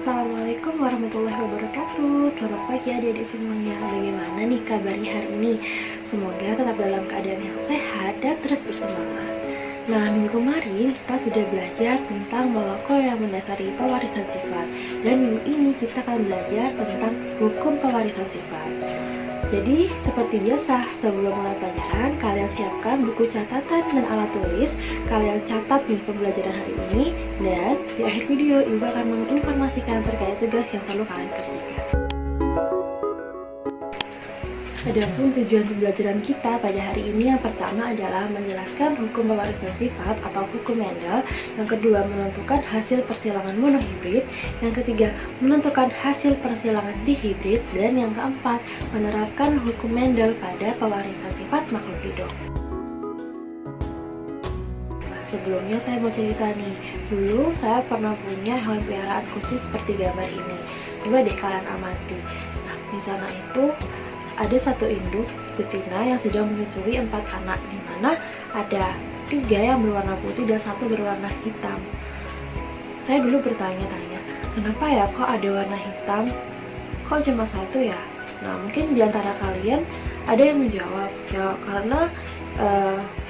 Assalamualaikum warahmatullahi wabarakatuh. Selamat pagi adik-adik semuanya. Bagaimana nih kabarnya hari ini? Semoga tetap dalam keadaan yang sehat dan terus bersemangat. Nah, minggu kemarin kita sudah belajar tentang molekul yang mendasari pewarisan sifat. Dan minggu ini kita akan belajar tentang hukum pewarisan sifat. Jadi, seperti biasa, sebelum mulai pelajaran, kalian siapkan buku catatan dan alat tulis. Kalian catat nih pembelajaran hari ini, dan di akhir video, Ibu akan menginformasikan terkait tugas yang perlu kalian kerjakan. Adapun tujuan pembelajaran kita pada hari ini yang pertama adalah menjelaskan hukum pewarisan sifat atau hukum Mendel. Yang kedua, menentukan hasil persilangan monohibrid. Yang ketiga, menentukan hasil persilangan dihibrid. Dan yang keempat, menerapkan hukum Mendel pada pewarisan sifat makhluk hidup. Sebelumnya saya mau cerita nih, dulu saya pernah punya hewan peliharaan kucing seperti gambar ini. Coba deh kalian amati. Nah, di sana itu ada satu induk betina yang sedang menyusui 4 anak, di mana ada 3 yang berwarna putih dan 1 berwarna hitam. Saya dulu bertanya-tanya, kenapa ya kok ada warna hitam? Kok cuma 1 ya? Nah, mungkin di antara kalian ada yang menjawab, ya karena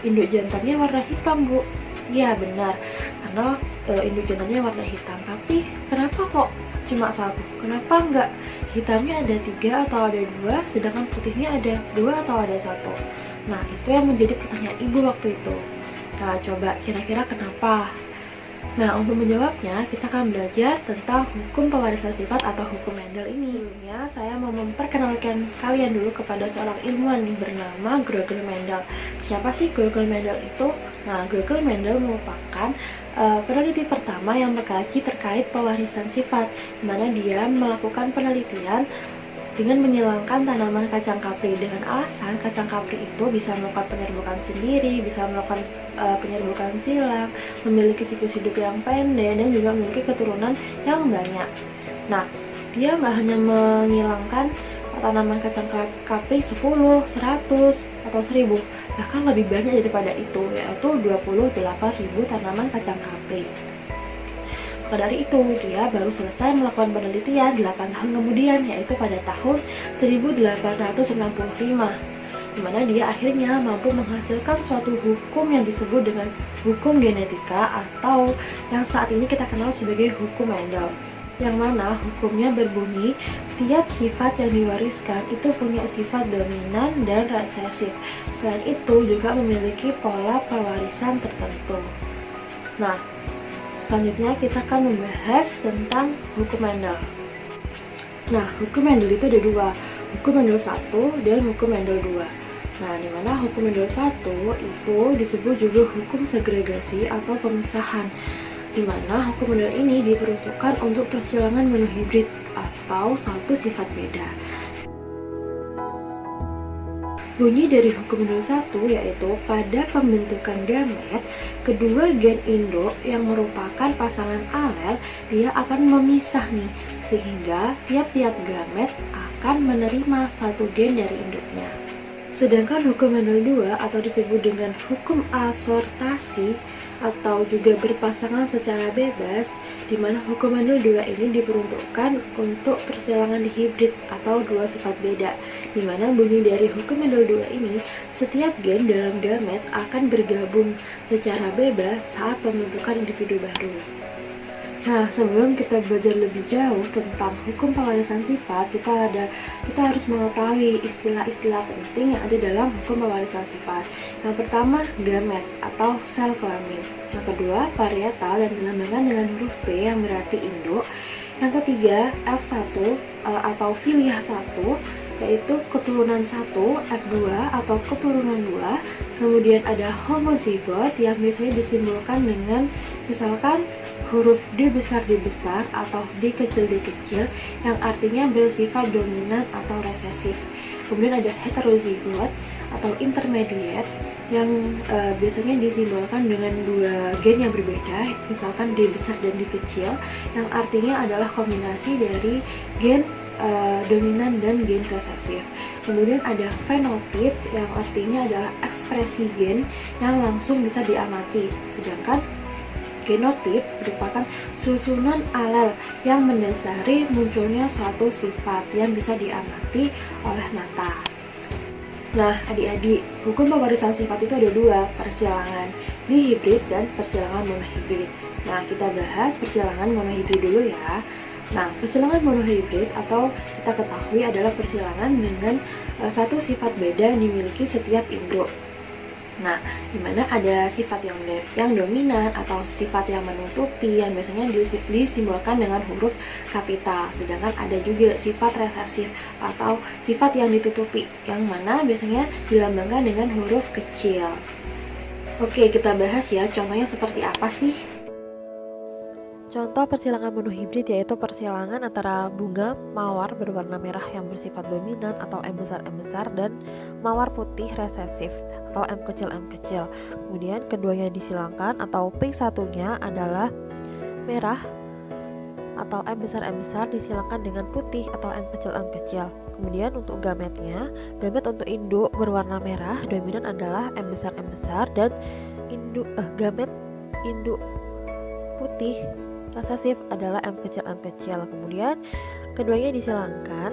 induk jantannya warna hitam, Bu. Ya benar, karena induk jantannya warna hitam. Tapi kenapa kok cuma 1? Kenapa enggak hitamnya ada 3 atau ada 2, sedangkan putihnya ada 2 atau ada 1? Nah, itu yang menjadi pertanyaan ibu waktu itu. Nah, coba kira-kira kenapa? Nah, untuk menjawabnya, kita akan belajar tentang hukum pewarisan sifat atau hukum Mendel ini. Sebelumnya, saya mau memperkenalkan kalian dulu kepada seorang ilmuwan yang bernama Gregor Mendel. Siapa sih Gregor Mendel itu? Nah, Gregor Mendel merupakan peneliti pertama yang mengkaji terkait pewarisan sifat, di mana dia melakukan penelitian dengan menyilangkan tanaman kacang kapri dengan alasan kacang kapri itu bisa melakukan penyerbukan sendiri, bisa melakukan penyerbukan silang, memiliki siklus hidup yang pendek, dan juga memiliki keturunan yang banyak. Nah, dia nggak hanya menghilangkan tanaman kacang kapri 10, 100, atau 1000, bahkan lebih banyak daripada itu, yaitu 28.000 tanaman kacang kapri. Maka dari itu, dia baru selesai melakukan penelitian 8 tahun kemudian, yaitu pada tahun 1865, di mana dia akhirnya mampu menghasilkan suatu hukum yang disebut dengan hukum genetika atau yang saat ini kita kenal sebagai hukum Mendel. Yang mana hukumnya berbunyi, tiap sifat yang diwariskan itu punya sifat dominan dan resesif. Selain itu juga memiliki pola pewarisan tertentu. Nah, selanjutnya kita akan membahas tentang hukum Mendel. Nah, hukum Mendel itu ada 2, hukum Mendel 1 dan hukum Mendel 2. Nah, dimana hukum Mendel 1 itu disebut juga hukum segregasi atau pemisahan, dimana hukum Mendel ini diperuntukkan untuk persilangan monohibrid atau satu sifat beda. Bunyi dari hukum Mendel 1 yaitu pada pembentukan gamet, kedua gen induk yang merupakan pasangan alel dia akan memisah nih, sehingga tiap-tiap gamet akan menerima satu gen dari induknya. Sedangkan hukum Mendel 2 atau disebut dengan hukum asortasi atau juga berpasangan secara bebas, di mana hukum Mendel 2 ini diperuntukkan untuk persilangan dihibrid atau 2 sifat beda, di mana bunyi dari hukum Mendel 2 ini, setiap gen dalam gamet akan bergabung secara bebas saat pembentukan individu baru. Nah, sebelum kita belajar lebih jauh tentang hukum pewarisan sifat, kita harus mengetahui istilah-istilah penting yang ada dalam hukum pewarisan sifat. Yang pertama, gamet atau sel kelamin. Yang kedua, varietal yang dilambangkan dengan huruf P yang berarti induk. Yang ketiga, F1 atau filiah 1, yaitu keturunan 1, F2 atau keturunan 2. Kemudian ada homozigot yang biasanya disimbolkan dengan misalkan huruf D besar atau D kecil yang artinya bersifat dominan atau resesif. Kemudian ada heterozigot atau intermediate yang biasanya disimbolkan dengan 2 gen yang berbeda, misalkan D besar dan D kecil, yang artinya adalah kombinasi dari gen dominan dan gen resesif. Kemudian ada fenotip yang artinya adalah ekspresi gen yang langsung bisa diamati. Sedangkan Genotip merupakan susunan alel yang mendasari munculnya suatu sifat yang bisa diamati oleh mata. Nah, adik-adik, hukum pewarisan sifat itu ada dua, persilangan dihibrid dan persilangan monohibrid. Nah, kita bahas persilangan monohibrid dulu ya. Nah, persilangan monohibrid atau kita ketahui adalah persilangan dengan satu sifat beda yang dimiliki setiap induk. Nah, dimana ada sifat yang dominan atau sifat yang menutupi yang biasanya disimbolkan dengan huruf kapital, sedangkan ada juga sifat resesif atau sifat yang ditutupi yang mana biasanya dilambangkan dengan huruf kecil. Oke, kita bahas ya, contohnya seperti apa sih? Contoh persilangan monohibrid yaitu persilangan antara bunga mawar berwarna merah yang bersifat dominan atau M besar dan mawar putih resesif atau M kecil. Kemudian keduanya disilangkan atau P1-nya adalah merah atau M besar disilangkan dengan putih atau M kecil. Kemudian untuk gametnya, gamet untuk induk berwarna merah dominan adalah M besar dan gamet induk putih resesif adalah M kecil. Kemudian keduanya disilangkan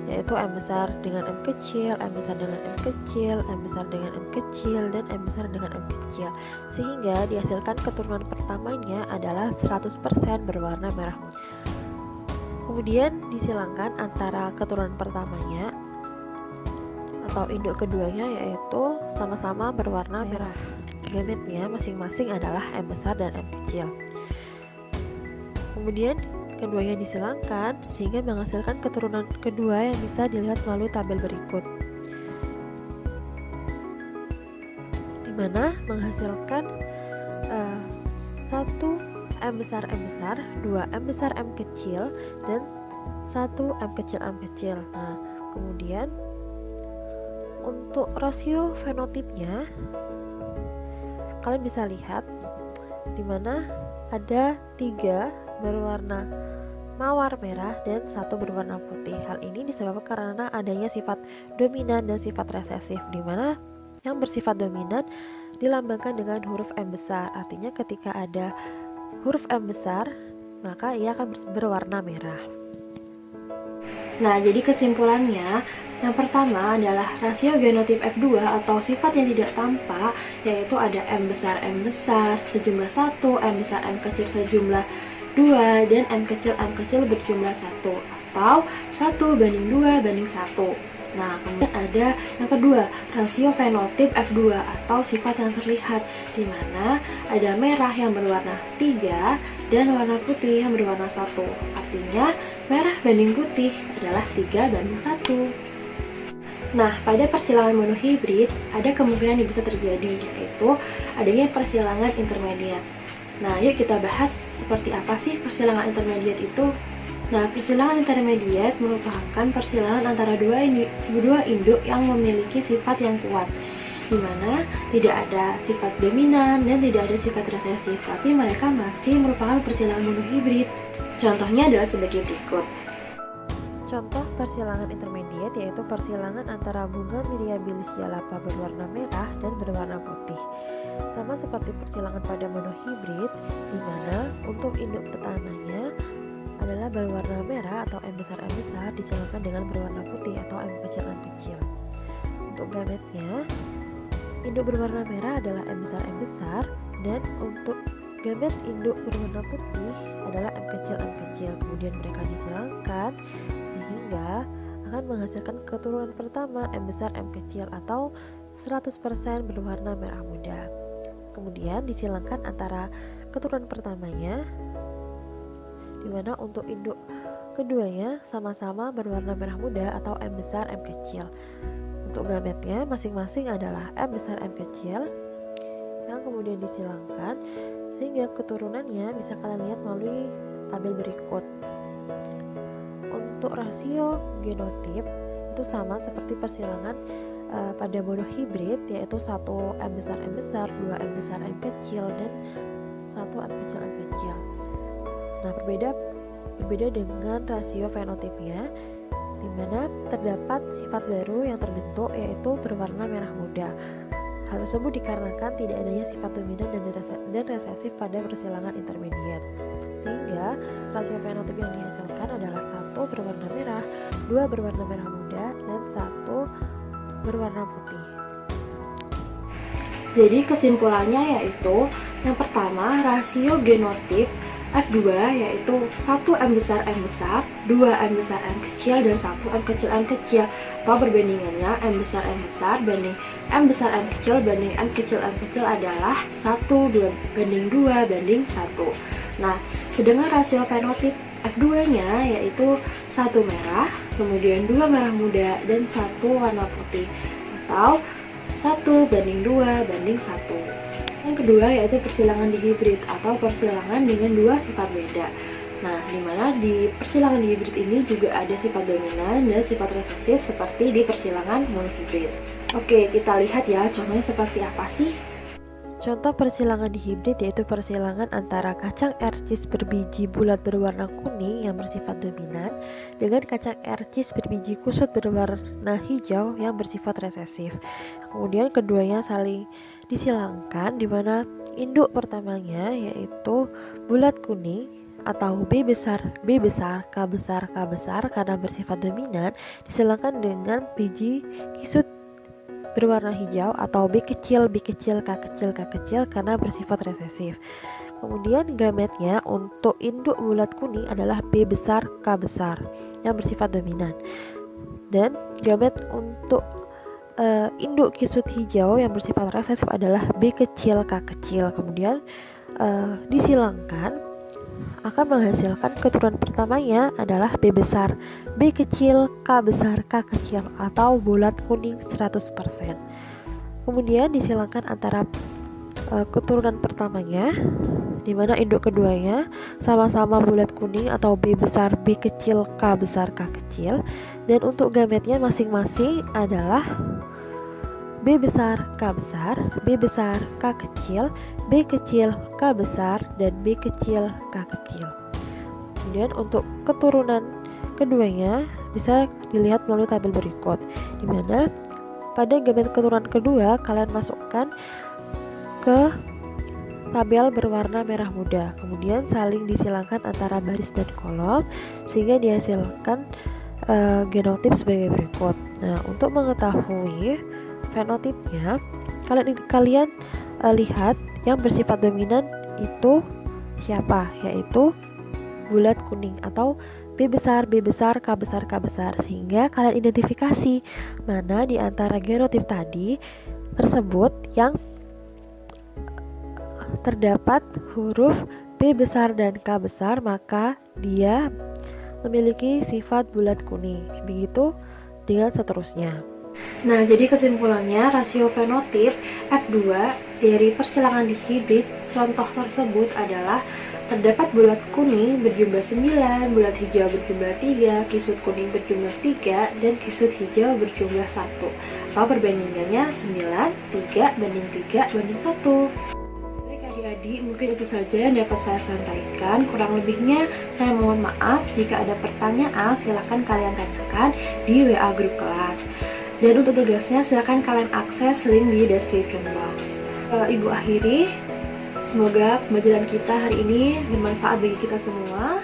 yaitu M besar dengan M kecil, M besar dengan M kecil, M besar dengan M kecil, dan M besar dengan M kecil, sehingga dihasilkan keturunan pertamanya adalah 100% berwarna merah. Kemudian disilangkan antara keturunan pertamanya atau induk keduanya yaitu sama-sama berwarna merah. Gametnya masing-masing adalah M besar dan M kecil. Kemudian keduanya disilangkan sehingga menghasilkan keturunan kedua yang bisa dilihat melalui tabel berikut, di mana menghasilkan 1 M besar, 2 M besar M kecil, dan 1 M kecil. Nah, kemudian untuk rasio fenotipnya kalian bisa lihat di mana ada 3 berwarna mawar merah dan 1 berwarna putih. Hal ini disebabkan karena adanya sifat dominan dan sifat resesif, di mana yang bersifat dominan dilambangkan dengan huruf M besar. Artinya ketika ada huruf M besar, maka ia akan berwarna merah. Nah, jadi kesimpulannya, yang pertama adalah rasio genotip F2 atau sifat yang tidak tampak, yaitu ada M besar sejumlah 1, M besar M kecil sejumlah 2, dan M kecil berjumlah 1, atau 1:2:1. Nah, kemudian ada yang kedua, rasio fenotip F2 atau sifat yang terlihat, di mana ada merah yang berwarna 3 dan warna putih yang berwarna 1. Artinya, merah banding putih adalah 3:1. Nah, pada persilangan monohibrid ada kemungkinan yang bisa terjadi, yaitu adanya persilangan intermediat. Nah, yuk kita bahas seperti apa sih persilangan intermediat itu. Nah, persilangan intermediat merupakan persilangan antara dua induk yang memiliki sifat yang kuat, di mana tidak ada sifat dominan dan tidak ada sifat resesif, tapi mereka masih merupakan persilangan monohibrid. Contohnya adalah sebagai berikut. Contoh persilangan intermediat yaitu persilangan antara bunga Myriabilis jalapa berwarna merah dan berwarna putih. Sama seperti persilangan pada monohibrid, di mana untuk induk pertamanya adalah berwarna merah atau M besar disilangkan dengan berwarna putih atau M kecil. Untuk gametnya, induk berwarna merah adalah M besar, dan untuk gamet induk berwarna putih adalah M kecil. Kemudian mereka disilangkan sehingga akan menghasilkan keturunan pertama M besar M kecil atau 100% berwarna merah muda. Kemudian disilangkan antara keturunan pertamanya, di mana untuk induk keduanya sama-sama berwarna merah muda atau M besar M kecil. Untuk gametnya masing-masing adalah M besar M kecil yang kemudian disilangkan sehingga keturunannya bisa kalian lihat melalui tabel berikut. Untuk rasio genotip itu sama seperti persilangan pada monohibrid, yaitu 1 M besar, 2 M besar M kecil, dan 1 M kecil. Nah, berbeda dengan rasio fenotipnya, di mana terdapat sifat baru yang terbentuk yaitu berwarna merah muda. Hal tersebut dikarenakan tidak adanya sifat dominan dan resesif pada persilangan intermediate. Sehingga rasio fenotip yang dihasilkan adalah 1 berwarna merah, 2 berwarna merah muda, dan 1 berwarna putih. Jadi kesimpulannya yaitu yang pertama, rasio genotip F2 yaitu 1 M besar, 2 M besar M kecil, dan 1 M kecil M kecil. Atau perbandingannya M besar banding M besar M kecil banding M kecil adalah 1 banding 2 banding 1. Nah, sedangkan rasio fenotip F2 nya yaitu 1 merah, kemudian 2 merah muda, dan 1 warna putih, atau 1 banding 2 banding 1. Yang kedua yaitu persilangan dihibrid atau persilangan dengan dua sifat beda. Nah, dimana di persilangan dihibrid ini juga ada sifat dominan dan sifat resesif seperti di persilangan monohibrid. Oke, kita lihat ya contohnya seperti apa sih. Contoh persilangan dihibrid yaitu persilangan antara kacang ercis berbiji bulat berwarna kuning yang bersifat dominan dengan kacang ercis berbiji kusut berwarna hijau yang bersifat resesif. Kemudian keduanya saling disilangkan di mana induk pertamanya yaitu bulat kuning atau B besar, K besar karena bersifat dominan disilangkan dengan biji kisut berwarna hijau atau B kecil, K kecil karena bersifat resesif. Kemudian gametnya untuk induk bulat kuning adalah B besar, K besar yang bersifat dominan. Dan gamet untuk induk kisut hijau yang bersifat resesif adalah B kecil, K kecil. Kemudian disilangkan akan menghasilkan keturunan pertamanya adalah B besar, B kecil, K besar, K kecil atau bulat kuning 100%. Kemudian disilangkan antara keturunan pertamanya di mana induk keduanya sama-sama bulat kuning atau B besar, B kecil, K besar, K kecil, dan untuk gametnya masing-masing adalah B besar, K besar, B besar, K kecil, B kecil, K besar, dan B kecil, K kecil. Kemudian untuk keturunan keduanya bisa dilihat melalui tabel berikut, di mana pada gamet keturunan kedua kalian masukkan ke tabel berwarna merah muda, kemudian saling disilangkan antara baris dan kolom sehingga dihasilkan genotip sebagai berikut. Nah, untuk mengetahui fenotipnya, kalian lihat yang bersifat dominan itu siapa, yaitu bulat kuning atau B besar, K besar, sehingga kalian identifikasi mana di antara genotip tadi tersebut yang terdapat huruf B besar dan K besar, maka dia memiliki sifat bulat kuning. Begitu dengan seterusnya. Nah, jadi kesimpulannya rasio fenotip F2 dari persilangan dihibrid contoh tersebut adalah terdapat bulat kuning berjumlah 9, bulat hijau berjumlah 3, kisut kuning berjumlah 3, dan kisut hijau berjumlah 1. Atau perbandingannya 9, 3 banding 3 banding 1. Baik adik-adik, mungkin itu saja yang dapat saya sampaikan. Kurang lebihnya saya mohon maaf. Jika ada pertanyaan silahkan kalian tanyakan di WA grup kelas. Dan untuk tugasnya silahkan kalian akses link di description box. Ibu akhiri, semoga pembelajaran kita hari ini bermanfaat bagi kita semua.